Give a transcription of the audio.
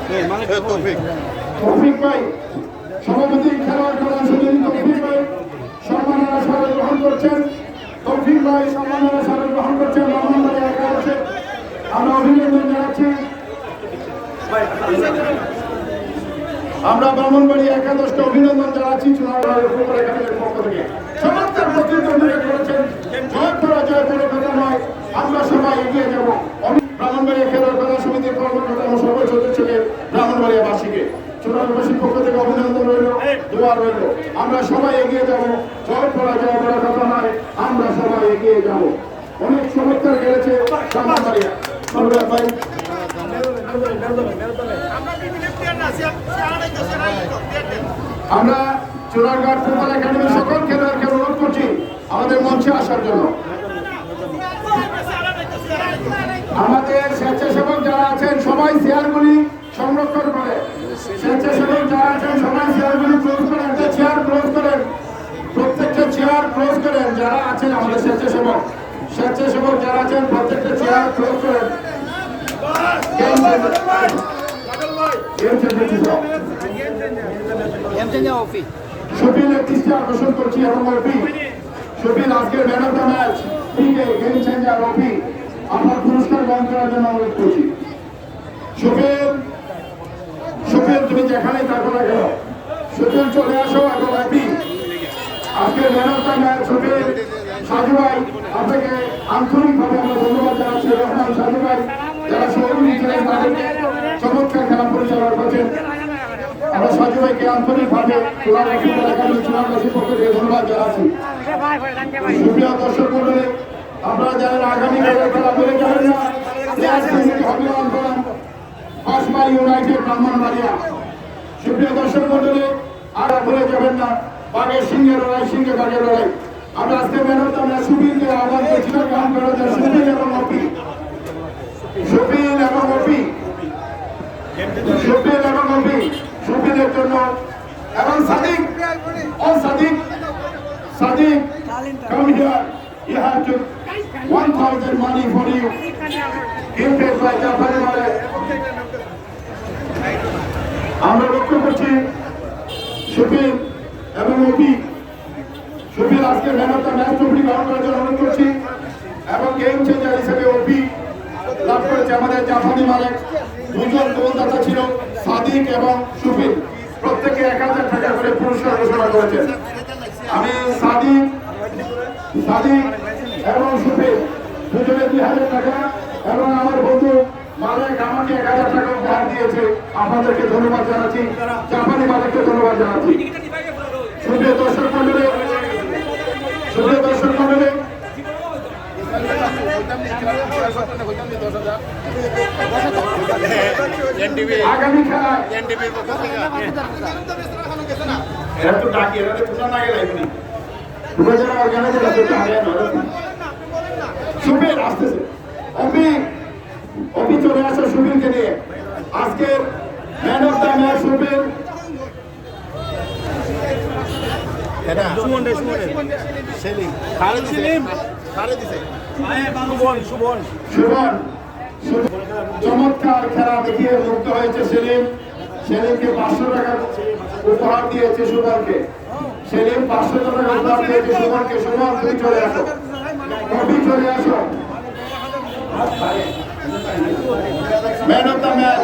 তৌফিক ভাই সভাপতি খেলোয়াড় কল্যাণ সমিতি তৌফিক ভাই সম্মাননা স্মারক গ্রহণ করছেন। তৌফিক ভাই সম্মাননা স্মারক গ্রহণ করছেন ব্রাহ্মণবাড়িয়া একাদশে। আমরা অভিনন্দন জানাচ্ছি। আমরা ব্রাহ্মণবাড়িয়া একাদশকে অভিনন্দন জানাচ্ছি চুনারগড়ের ফুটবল একাডেমির পক্ষ থেকে। চমৎকার প্রতিদ্বন্দ্বিতা করেছেন। জয় পরাজয় কোনো কথা নয়, আমরা সবাই এগিয়ে যাব। ব্রাহ্মণবাড়িয়া খেলোয়াড় কল্যাণ সমিতির কর্মকর্তা এবং সকল সদস্যকে ব্রাহ্মণবাড়িয়াবাসীকে চুনারগড়বাসীর পক্ষ থেকে অভিনন্দন রইল, দোয়া রইল। আমরা সবাই এগিয়ে যাব। জয় পরাজয় কোনো কথা নয়, আমরা সবাই এগিয়ে যাব। অনেক চমৎকার খেলেছে ব্রাহ্মণবাড়িয়া। ভাই আমরা চুনারগড় ফুটবল একাডেমির সকল খেলোয়াড়কে অনুরোধ করছি আমাদের মঞ্চে আসার জন্য। আমাদের স্বেচ্ছাসেবক যারা আছেন সবাই চেয়ারগুলি সংরক্ষণ করে, স্বেচ্ছাসেবক যারা আছেন সবাই চেয়ারগুলি ক্লোজ করেন, একটা চেয়ার ক্লোজ করেন, প্রত্যেকটা চেয়ার ক্লোজ করেন। যারা আছেন আমাদের স্বেচ্ছাসেবক যারা আছেন প্রত্যেকটা চেয়ার ক্লোজ করেন। শফিলের দৃষ্টি আকর্ষণ করছি এবং শফিল আজকের man of the match game changer অফি আপনার পুরস্কার গ্রহণ করার জন্য অনুরোধ করছি। শফিল তুমি যেখানেই থাকো না কেন, শফিল চলে আসো এবং অফি আজকের man of the match Shafil. Saju ভাই আপনাকে আন্তরিকভাবে আমরা ধন্যবাদ জানাচ্ছি। রহমান সাজু ভাই যারা সহযোগী ছিলেন তাদেরকে চমৎকার খেলা পরিচালনা করছেন। আমরা সাজু ভাইকে আন্তরিকভাবে চুনারগড়বাসীর পক্ষ থেকে ধন্যবাদ জানাচ্ছি। সুপ্রিয় দর্শক মন্ডলী, আপনারা জানেন আগামীকালের খেলা বলে যাবেন না, বাঁশবাড়ি ইউনাইটেড ব্রাহ্মণবাড়িয়া। সুপ্রিয় দর্শক মন্ডলী, আর ভুলে যাবেন না বাঘের সিংহের লড়াই, সিংহে বাঘের লড়াই। আমরা আজকে ম্যান অফ দ্য ম্যাচ সুবীরকে আহ্বান করেছিলাম গ্রহণ করার জন্য। সুবীর এবং অপি, সুবীর এবং অপি, সুবীর এবং অপি, সুবীরের জন্য এবং সাদিক, ও Sadiq, Sadiq come here, you have to 1000 money for you gifted by Jafari Malik. আমরা লক্ষ্য করছি সুবীর এবং অপি, সুবীর আজকে man of the match trophy গ্রহণ করার জন্য অনুরোধ করছি এবং গেম চেঞ্জার হিসেবে অপি লাভ করেছে আমাদের জাফারি মালিক। দুজন গোলদাতা ছিল সাদিক এবং সুবীর, প্রত্যেকে 1000 টাকা করে পুরস্কার ঘোষণা করেছেন। আমি সাদিক এবং সুবীর দুজনে 2000 টাকা এবং আমার বন্ধু মালিক আমাকে 1000 টাকা উপহার দিয়েছে। আপনাদেরকে ধন্যবাদ জানাচ্ছি, জাফারি মালিককে ধন্যবাদ জানাচ্ছি। সুপ্রিয় দর্শক মন্ডলী, আগামী খেলায় সুবীর আসতেছে, অপি চলে আসো সুবীরকে নিয়ে। আজকের man of the match Subir. চমৎকার খেলা দেখিয়ে মুক্ত হয়েছে সেলিম। সেলিমকে 500 টাকা উপহার দিয়েছে সুবনকে। সেলিম 500 টাকা উপহার দিয়েছে সুবনকে। সুবন তুমি চলে আসো, কবি চলে আসো। Man of the match